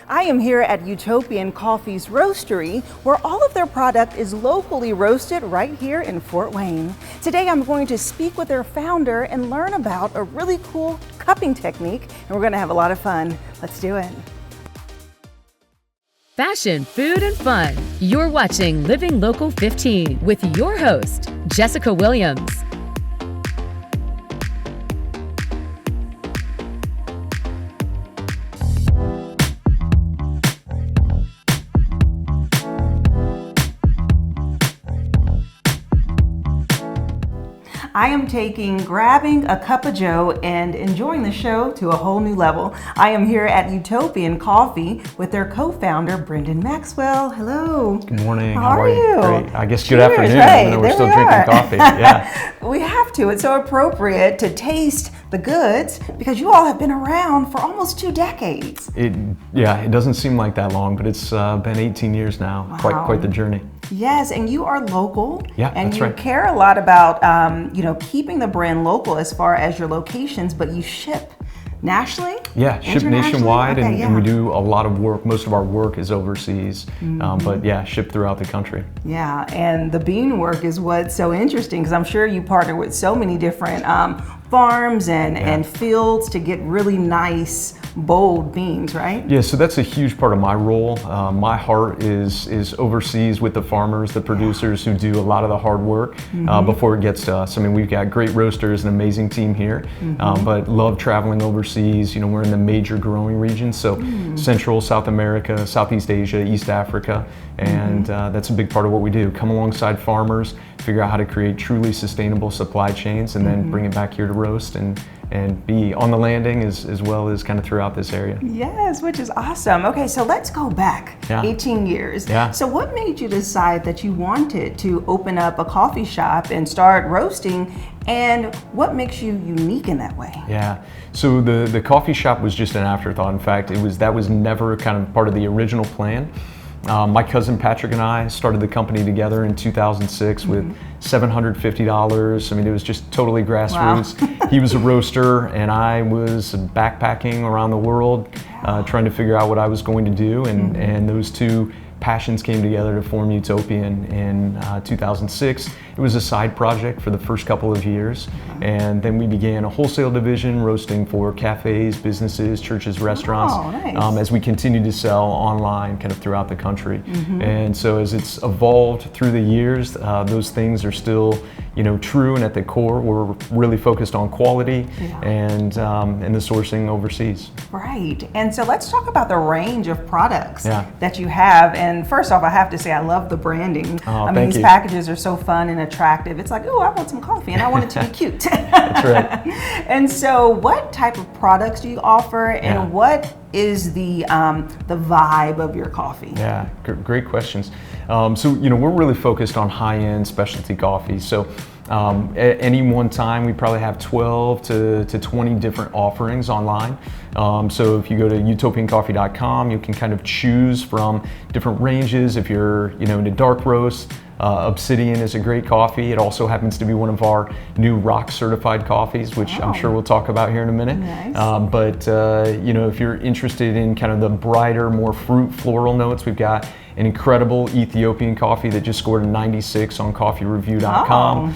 I am here at Utopian Coffee's Roastery, where all of their product is locally roasted right here in Fort Wayne. Today I'm going to speak with their founder and learn about a really cool cupping technique, and we're going to have a lot of fun. Let's do it. Fashion, food, and fun. You're watching Living Local 15 with your host, Jessica Williams. I am grabbing a cup of joe and enjoying the show to a whole new level. I am here at Utopian Coffee with their co-founder, Brendan Maxwell. Hello. Good morning. How are you? Great. I guess Cheers. good afternoon. Right. Even though we're There still we drinking are. coffee. Yeah. We have to. It's so appropriate to taste the goods because you all have been around for almost 2 decades. It doesn't seem like that long, but it's been 18 years now. Wow. Quite the journey. Yes, and you are local. Yeah, and that's you right. care a lot about keeping the brand local as far as your locations, but you ship nationally? Yeah, ship Internationally? nationwide, Okay, and we do a lot of work. Most of our work is overseas, but yeah, ship throughout the country. Yeah, and the bean work is what's so interesting because I'm sure you partner with so many different farms and fields to get really nice, bold beans, right? Yeah, so that's a huge part of my role. My heart is overseas with the farmers, the producers who do a lot of the hard work before it gets to us. I mean, we've got great roasters, an amazing team here, but love traveling overseas. You know, we're in the major growing regions, so Central, South America, Southeast Asia, East Africa, and that's a big part of what we do. Come alongside farmers, figure out how to create truly sustainable supply chains, and then bring it back here to roast and be on the landing as well as kind of throughout this area. Yes, which is awesome. Okay, so let's go back 18 years. Yeah. So what made you decide that you wanted to open up a coffee shop and start roasting, and what makes you unique in that way? Yeah, so the coffee shop was just an afterthought. In fact, that was never kind of part of the original plan. My cousin Patrick and I started the company together in 2006 with $750. I mean, it was just totally grassroots. Wow. He was a roaster and I was backpacking around the world trying to figure out what I was going to do, and those two passions came together to form Utopian in 2006. It was a side project for the first couple of years, and then we began a wholesale division roasting for cafes, businesses, churches, restaurants, nice. as we continued to sell online kind of throughout the country. And so as it's evolved through the years, those things are still true, and at the core we're really focused on quality and the sourcing overseas. Right, and so let's talk about the range of products that you have. And first off, I have to say I love the branding. I mean, these packages are so fun and attractive. It's like, oh, I want some coffee and I want it to be cute. That's right. And so what type of products do you offer, and what is the vibe of your coffee? Yeah, great questions. So we're really focused on high-end specialty coffee. So at any one time, we probably have 12 to 20 different offerings online. So if you go to utopiancoffee.com, you can kind of choose from different ranges. If you're into dark roast, Obsidian is a great coffee. It also happens to be one of our new rock certified coffees, which I'm sure we'll talk about here in a minute. Nice. But if you're interested in kind of the brighter, more fruit floral notes, we've got an incredible Ethiopian coffee that just scored a 96 on coffeereview.com.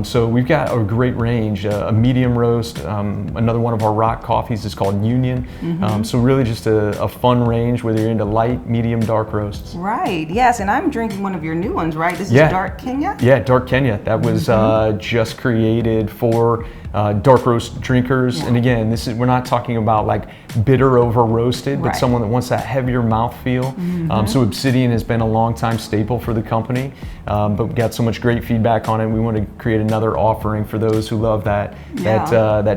So we've got a great range, a medium roast. Another one of our rock coffees is called Union. So really just a fun range, whether you're into light, medium, dark roasts. Right, yes, and I'm drinking one of your new ones, right? This is Dark Kenya? Yeah, Dark Kenya. That was just created for dark roast drinkers. And again, we're not talking about like bitter over roasted, but someone that wants that heavier mouthfeel. So Obsidian has been a long time staple for the company, but we got so much great feedback on it. We want to create another offering for those who love that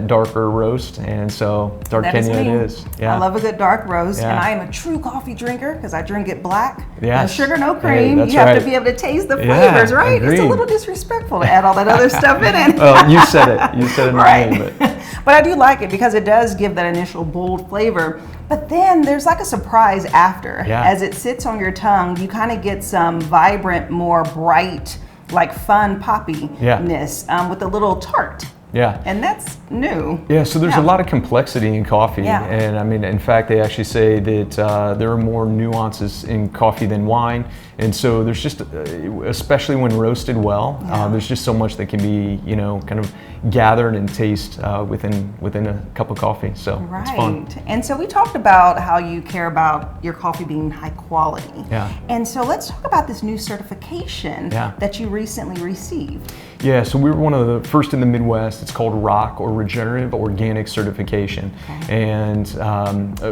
darker roast, and so Dark Kenya it is. I love a good dark roast, and I am a true coffee drinker because I drink it black. Yes. No sugar, no cream. Hey, you have to be able to taste the flavors, right? Agreed. It's a little disrespectful to add all that other stuff in it. Well, you said it. You said it in the name. But I do like it because it does give that initial bold flavor. But then there's like a surprise after. As it sits on your tongue, you kind of get some vibrant, more bright, like fun poppiness with a little tart Yeah. And that's new. Yeah, so there's a lot of complexity in coffee. Yeah. And I mean, in fact, they actually say that there are more nuances in coffee than wine. And so there's just, especially when roasted well, there's just so much that can be, you know, kind of gathered and taste within a cup of coffee. So it's fun. And so we talked about how you care about your coffee being high quality. Yeah. And so let's talk about this new certification that you recently received. Yeah, so we were one of the first in the Midwest. It's called ROC, or Regenerative Organic Certification. And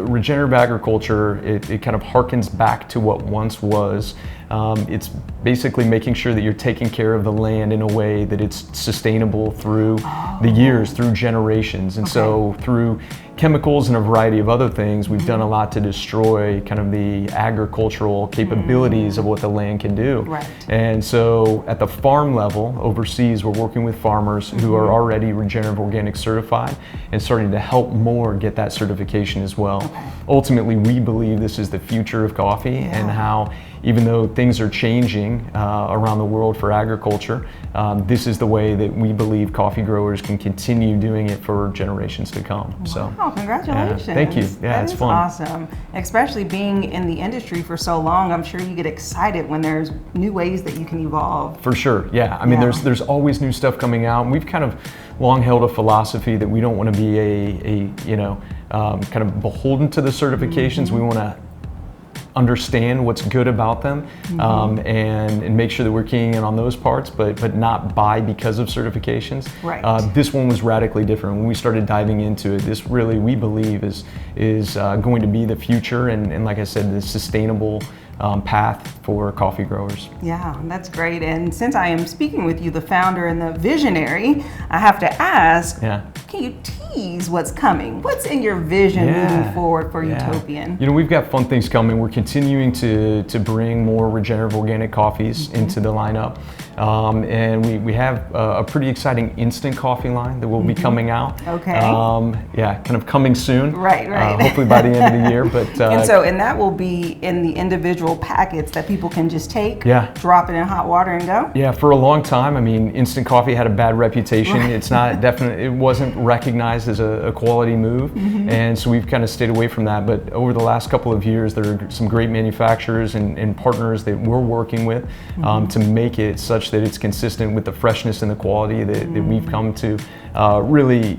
regenerative agriculture, it kind of harkens back to what once was. It's basically making sure that you're taking care of the land in a way that it's sustainable through the years, through generations. And so through chemicals and a variety of other things, we've done a lot to destroy kind of the agricultural capabilities of what the land can do. Right. And so at the farm level, overseas, we're working with farmers who are already regenerative organic certified and starting to help more get that certification as well. Ultimately, we believe this is the future of coffee and how, even though things are changing around the world for agriculture, this is the way that we believe coffee growers can continue doing it for generations to come. So. Wow, congratulations. Thank you. Yeah, it's fun. Awesome. Especially being in the industry for so long, I'm sure you get excited when there's new ways that you can evolve. For sure, yeah. I mean, there's always new stuff coming out. And we've kind of long held a philosophy that we don't want to be a kind of beholden to the certifications. We want to understand what's good about them and make sure that we're keying in on those parts, but not buy because of certifications. Right. This one was radically different. When we started diving into it, this really, we believe, is going to be the future and like I said, the sustainable path for coffee growers. Yeah, that's great. And since I am speaking with you, the founder and the visionary, I have to ask, can you tease what's coming? What's in your vision moving forward for Utopian? You know, we've got fun things coming. We're continuing to bring more regenerative organic coffees into the lineup. And we have a pretty exciting instant coffee line that will be coming out. Okay. Kind of coming soon. Right. Hopefully by the end of the year. But and that will be in the individual packets that people can just take, drop it in hot water and go? Yeah, for a long time, I mean, instant coffee had a bad reputation. It's not it wasn't recognized as a quality move. And so we've kind of stayed away from that. But over the last couple of years, there are some great manufacturers and partners that we're working with to make it such that it's consistent with the freshness and the quality that we've come to really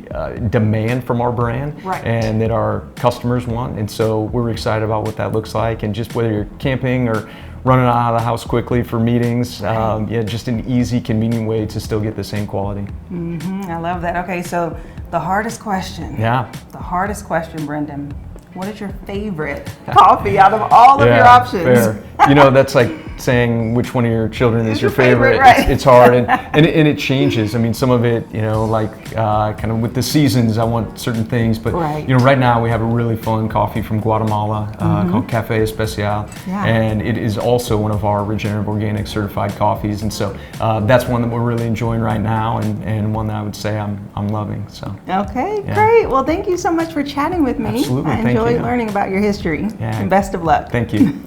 demand from our brand and that our customers want. And so we're excited about what that looks like. And just whether you're camping or running out of the house quickly for meetings, just an easy, convenient way to still get the same quality. I love that. Okay, so the hardest question. The hardest question, Brendan. What is your favorite coffee out of all of your options? Fair. You know, that's like saying which one of your children is your favorite. Right. It's hard, and it changes. I mean, some of it, you know, like kind of with the seasons, I want certain things. But you know, right now we have a really fun coffee from Guatemala called Café Especial, and it is also one of our regenerative organic certified coffees. And so that's one that we're really enjoying right now, and one that I would say I'm loving. So. Okay, great. Well, thank you so much for chatting with me. Absolutely, I enjoyed learning about your history. And best of luck. Thank you.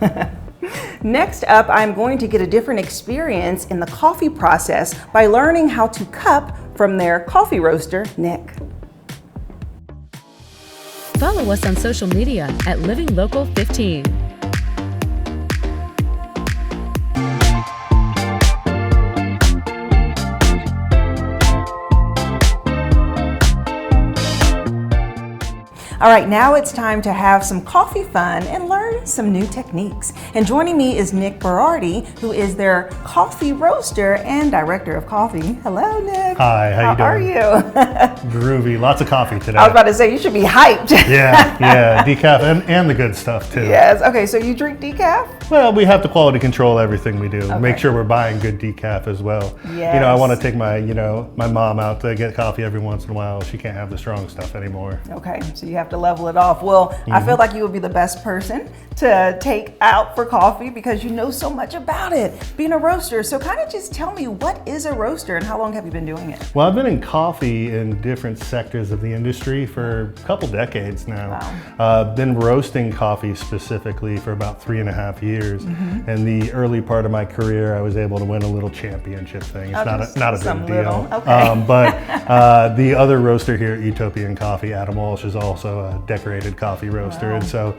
Next up, I'm going to get a different experience in the coffee process by learning how to cup from their coffee roaster, Nick. Follow us on social media at Living Local 15. All right, now it's time to have some coffee fun and learn some new techniques. And joining me is Nick Berardi, who is their coffee roaster and director of coffee. Hello, Nick. Hi, how you doing? How are you? Groovy, lots of coffee today. I was about to say, you should be hyped. Yeah, decaf and the good stuff too. Yes, okay, so you drink decaf? Well, we have to quality control everything we do. Make sure we're buying good decaf as well. Yes. You know, I want to take my mom out to get coffee every once in a while. She can't have the strong stuff anymore. Okay, so you have to level it off. Well, I feel like you would be the best person to take out for coffee because you know so much about it, being a roaster. So kind of just tell me, what is a roaster and how long have you been doing it? Well, I've been in coffee in different sectors of the industry for a couple decades now. Wow. Been roasting coffee specifically for about 3.5 years. In the early part of my career, I was able to win a little championship thing. It's not a big deal. Okay. But the other roaster here at Utopian Coffee, Adam Walsh, is also a decorated coffee roaster. Wow. And so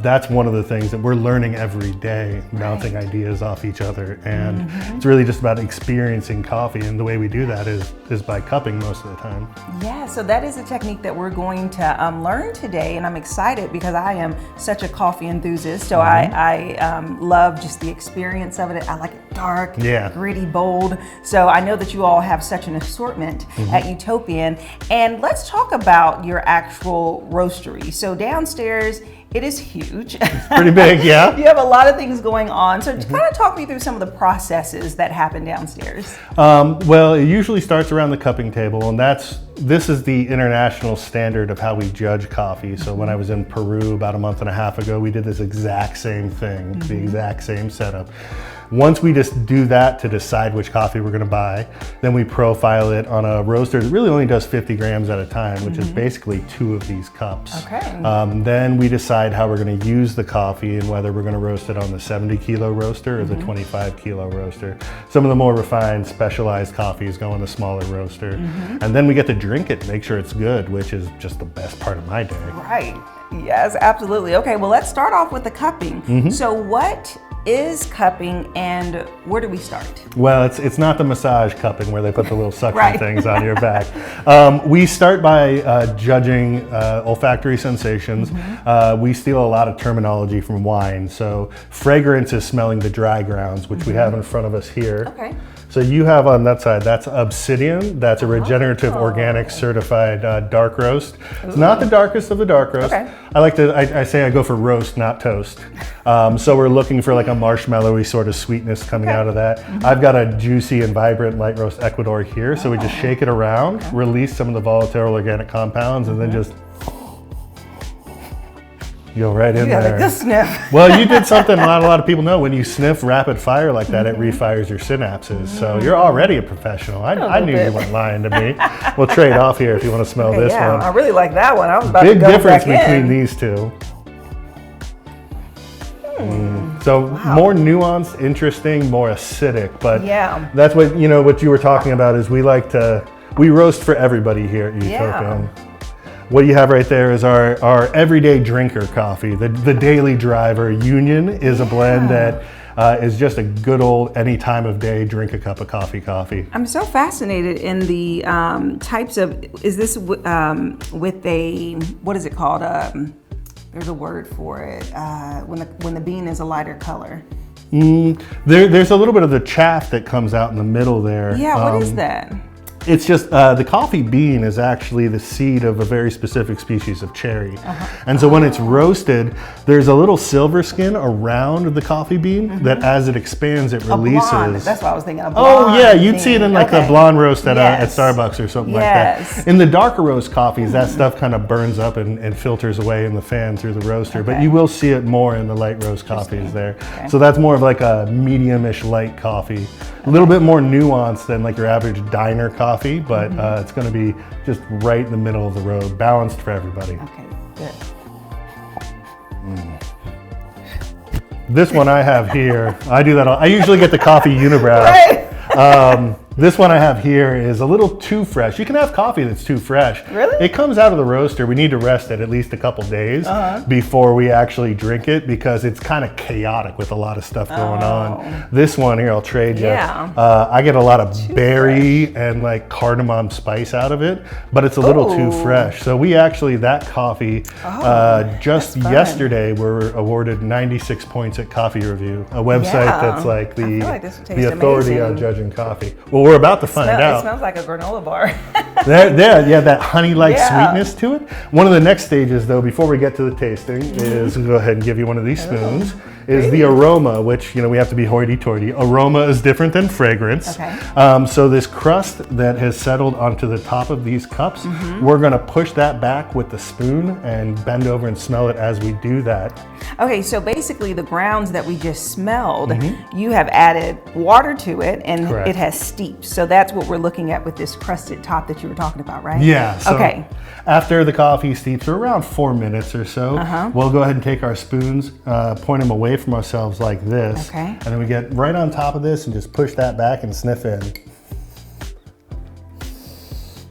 that's one of the things that we're learning every day, bouncing ideas off each other. And it's really just about experiencing coffee. And the way we do that is by cupping most of the time. Yeah, so that is a technique that we're going to learn today. And I'm excited because I am such a coffee enthusiast. So I love just the experience of it. I like it dark, gritty, bold. So I know that you all have such an assortment at Utopian. And let's talk about your actual roastery. So downstairs, it is huge. Pretty big, yeah. You have a lot of things going on. So kind of talk me through some of the processes that happen downstairs. Well, it usually starts around the cupping table, and this is the international standard of how we judge coffee. So when I was in Peru about a month and a half ago, we did this exact same thing, the exact same setup. Once we just do that to decide which coffee we're gonna buy, then we profile it on a roaster that really only does 50 grams at a time, which is basically 2 of these cups. Okay. Then we decide how we're gonna use the coffee and whether we're gonna roast it on the 70 kilo roaster or the 25 kilo roaster. Some of the more refined, specialized coffees go in the smaller roaster. And then we get to drink it, make sure it's good, which is just the best part of my day. Right, yes, absolutely. Okay, well, let's start off with the cupping. So what is cupping and where do we start? Well, it's not the massage cupping where they put the little suction Right. things on your back. We start by judging olfactory sensations. We steal a lot of terminology from wine. So fragrance is smelling the dry grounds, which we have in front of us here. Okay. So you have on that side, that's Obsidian. That's a regenerative, organic, certified dark roast. It's not the darkest of the dark roast. Okay. I say I go for roast, not toast. So we're looking for like a marshmallowy sort of sweetness coming out of that. I've got a juicy and vibrant light roast Ecuador here. So we just shake it around, release some of the volatile organic compounds, and then just go right in Yeah, there. like this sniff. Well, you did something not a lot of people know. When you sniff rapid fire like that, it refires your synapses. So you're already a professional. I knew you weren't lying to me. We'll trade off here if you want to smell this Yeah, one. I really like that one. I was about Big to go difference back between in. these two. So more nuanced, interesting, more acidic, but that's what what you were talking about is we roast for everybody here at Utopian. What you have right there is our everyday drinker coffee. The Daily Driver Union is a blend that is just a good old any time of day drink a cup of coffee. I'm so fascinated in the types of, is this with a, what is it called? There's a word for it, when the bean is a lighter color. There's a little bit of the chaff that comes out in the middle there. Yeah, what is that? It's just the coffee bean is actually the seed of a very specific species of cherry. And so when it's roasted, there's a little silver skin around the coffee bean that as it expands, it releases. Blonde. That's what I was thinking of. Blonde Yeah, you'd bean. see it in like the blonde roast at Starbucks or something like Yes. that. In the darker roast coffees, that stuff kind of burns up and filters away in the fan through the roaster. But you will see it more in the light roast coffees there. So that's more of like a medium-ish light coffee. A little bit more nuanced than like your average diner coffee, but it's going to be just right in the middle of the road, balanced for everybody. Okay, good. This one I have here, I do that. I usually get the coffee unibrow. Right. This one I have here is a little too fresh. You can have coffee that's too fresh. Really? It comes out of the roaster. We need to rest it at least a couple days before we actually drink it because it's kind of chaotic with a lot of stuff going on. This one here, I'll trade you. Yeah. I get a lot of berry and like cardamom spice out of it, but it's a little too fresh. So we actually, that coffee, just yesterday, were awarded 96 points at Coffee Review, a website that's like the authority on judging coffee. Well, we're about to find out. It smells like a granola bar. That honey-like sweetness to it. One of the next stages, though, before we get to the tasting, is go ahead and give you one of these spoons. is the aroma, which, we have to be hoity-toity. Aroma is different than fragrance. Okay. So this crust that has settled onto the top of these cups, we're gonna push that back with the spoon and bend over and smell it as we do that. Okay, so basically the grounds that we just smelled, you have added water to it and Correct. it has steeped. So that's what we're looking at with this crusted top that you were talking about, right? Yeah. So okay. After the coffee steeps for around 4 minutes or so, we'll go ahead and take our spoons, point them away from ourselves like this. Okay. And then we get right on top of this and just push that back and sniff in.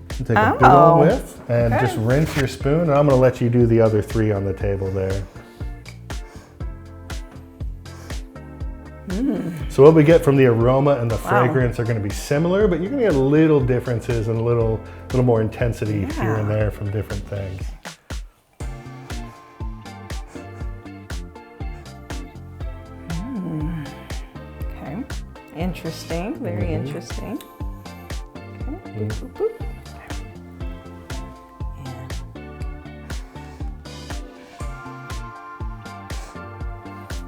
Take a big old whiff and just rinse your spoon. And I'm gonna let you do the other 3 on the table there. So what we get from the aroma and the fragrance are going to be similar, but you're going to get little differences and a little more intensity here and there from different things. Okay. Interesting. Very interesting. Okay. Boop, boop,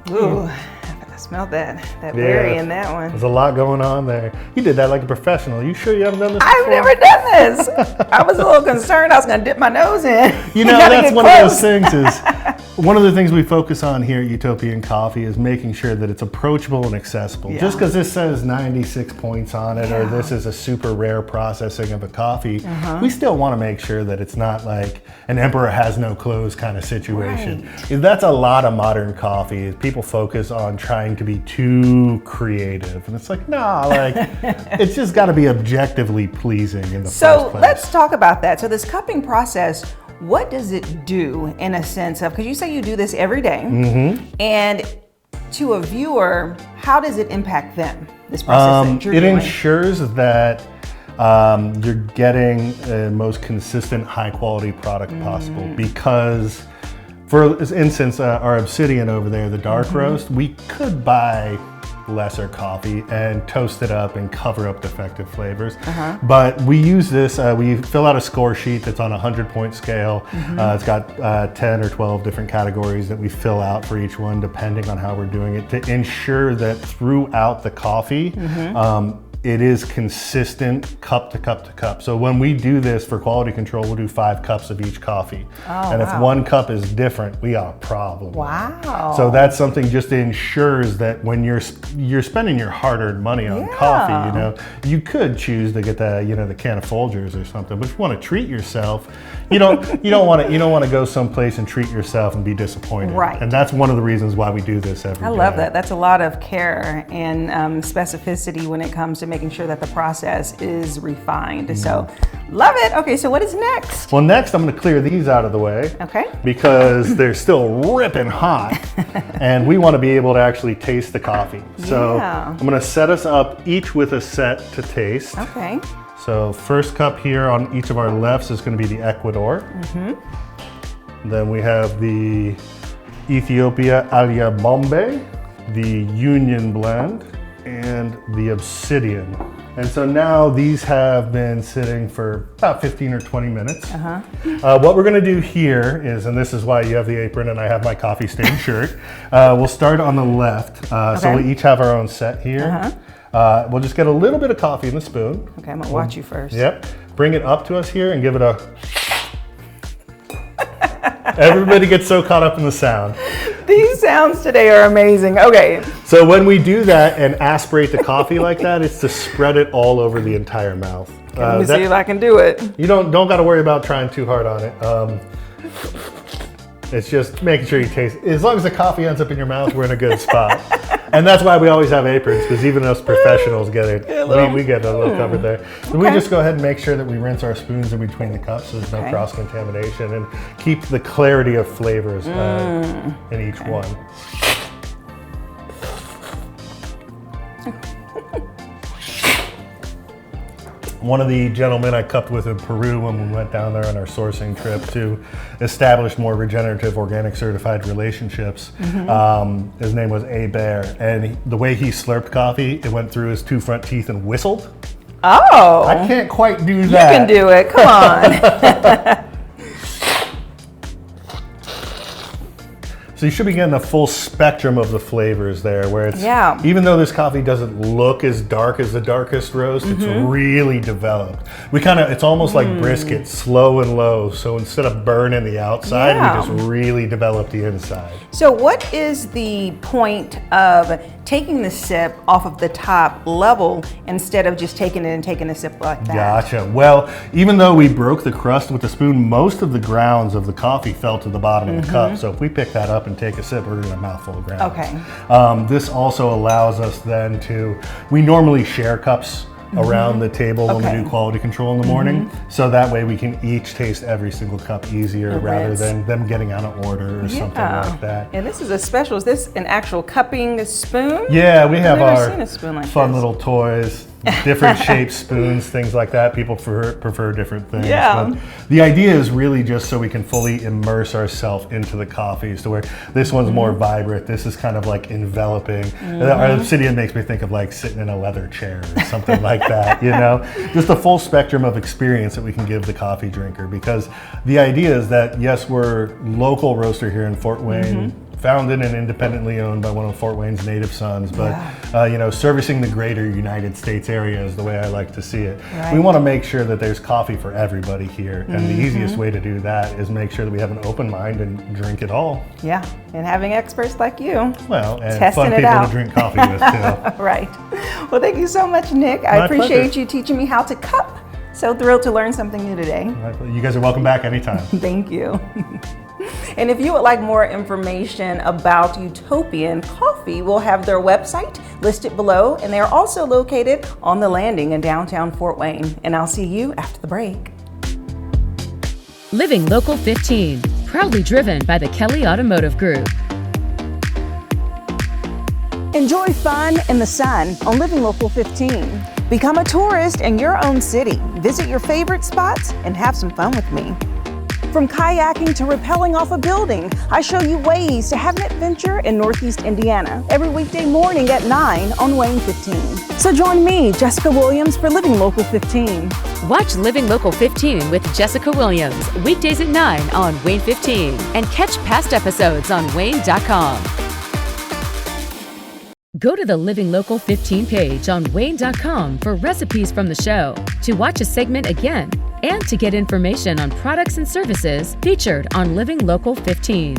boop. Ooh. Smell that berry in that one. There's a lot going on there. You did that like a professional. You sure you haven't done this before? I've never done this. I was a little concerned I was going to dip my nose in. That's one of those things is, one of the things we focus on here at Utopian Coffee is making sure that it's approachable and accessible. Yeah. Just because this says 96 points on it or this is a super rare processing of a coffee, we still want to make sure that it's not like an emperor has no clothes kind of situation. Right. That's a lot of modern coffee. People focus on trying to be too creative. And it's like, nah, like it's just got to be objectively pleasing in the first place. So let's talk about that. So this cupping process, what does it do in a sense of, because you say you do this every day, and to a viewer, how does it impact them, this process that you're doing? It ensures that you're getting the most consistent, high quality product possible because, for instance, our Obsidian over there, the dark roast, we could buy lesser coffee and toast it up and cover up defective flavors. But we use this, we fill out a score sheet that's on a 100-point scale. It's got 10 or 12 different categories that we fill out for each one depending on how we're doing it to ensure that throughout the coffee, it is consistent cup to cup to cup. So when we do this for quality control, we'll do 5 cups of each coffee. And if one cup is different, we got a problem. Wow. So that's something just ensures that when you're spending your hard-earned money on coffee, you could choose to get the the can of Folgers or something. But if you want to treat yourself, you don't want to go someplace and treat yourself and be disappointed. Right. And that's one of the reasons why we do this every day. I love that. That's a lot of care and specificity when it comes to making sure that the process is refined. So, love it. Okay, so what is next? Well, next I'm going to clear these out of the way. Okay. Because they're still ripping hot, and we want to be able to actually taste the coffee. So I'm going to set us up each with a set to taste. Okay. So first cup here on each of our lefts is going to be the Ecuador. Then we have the Ethiopia Alia Bombay, the Union Blend, and the Obsidian. And so now these have been sitting for about 15 or 20 minutes. What we're gonna do here is, and this is why you have the apron and I have my coffee stained shirt, we'll start on the left. So we each have our own set here. We'll just get a little bit of coffee in the spoon. Okay, I'm gonna watch you first. Yep. Bring it up to us here and give it a... Everybody gets so caught up in the sound. These sounds today are amazing. Okay. So when we do that and aspirate the coffee like that, it's to spread it all over the entire mouth. Let me see if I can do it. You don't got to worry about trying too hard on it. It's just making sure you taste. As long as the coffee ends up in your mouth, we're in a good spot. And that's why we always have aprons, because even us professionals get it. We get a little covered there. So we just go ahead and make sure that we rinse our spoons in between the cups so there's no cross-contamination and keep the clarity of flavors in each one. One of the gentlemen I cupped with in Peru when we went down there on our sourcing trip to establish more regenerative organic certified relationships, his name was A. Bear, and the way he slurped coffee, it went through his 2 front teeth and whistled. Oh! I can't quite do that. You can do it, come on. So you should be getting the full spectrum of the flavors there, where it's, even though this coffee doesn't look as dark as the darkest roast, it's really developed. It's almost like brisket, slow and low. So instead of burning the outside, we just really develop the inside. So what is the point of taking the sip off of the top level instead of just taking it and taking a sip like that? Gotcha. Well, even though we broke the crust with the spoon, most of the grounds of the coffee fell to the bottom of the cup. So if we pick that up and take a sip, we're getting a mouthful of grounds. Okay. This also allows us then we normally share cups around the table when we do quality control in the morning. So that way we can each taste every single cup easier rather than them getting out of order or something like that. And this is a special, is this an actual cupping spoon? Yeah, we have I've never our seen a spoon like fun this. little toys, different shaped spoons, things like that. People prefer different things. Yeah. But the idea is really just so we can fully immerse ourselves into the coffees, to where this one's more vibrant. This is kind of like enveloping. Our obsidian makes me think of like sitting in a leather chair or something like that, you know? Just a full spectrum of experience that we can give the coffee drinker, because the idea is that, yes, we're local roaster here in Fort Wayne, founded and independently owned by one of Fort Wayne's native sons, but servicing the greater United States area is the way I like to see it. We want to make sure that there's coffee for everybody here, and the easiest way to do that is make sure that we have an open mind and drink it all. Yeah, and having experts like you. Well, and testing fun it people out. to drink coffee with too. Right. Well, thank you so much, Nick. I appreciate you teaching me how to cup. So thrilled to learn something new today. You guys are welcome back anytime. Thank you. And if you would like more information about Utopian Coffee, we'll have their website listed below, and they're also located on the landing in downtown Fort Wayne. And I'll see you after the break. Living Local 15, proudly driven by the Kelly Automotive Group. Enjoy fun in the sun on Living Local 15. Become a tourist in your own city. Visit your favorite spots and have some fun with me. From kayaking to rappelling off a building, I show you ways to have an adventure in Northeast Indiana every weekday morning at 9 on Wayne 15. So join me, Jessica Williams, for Living Local 15. Watch Living Local 15 with Jessica Williams, weekdays at 9 on Wayne 15, and catch past episodes on Wayne.com. Go to the Living Local 15 page on Wayne.com for recipes from the show, to watch a segment again, and to get information on products and services featured on Living Local 15.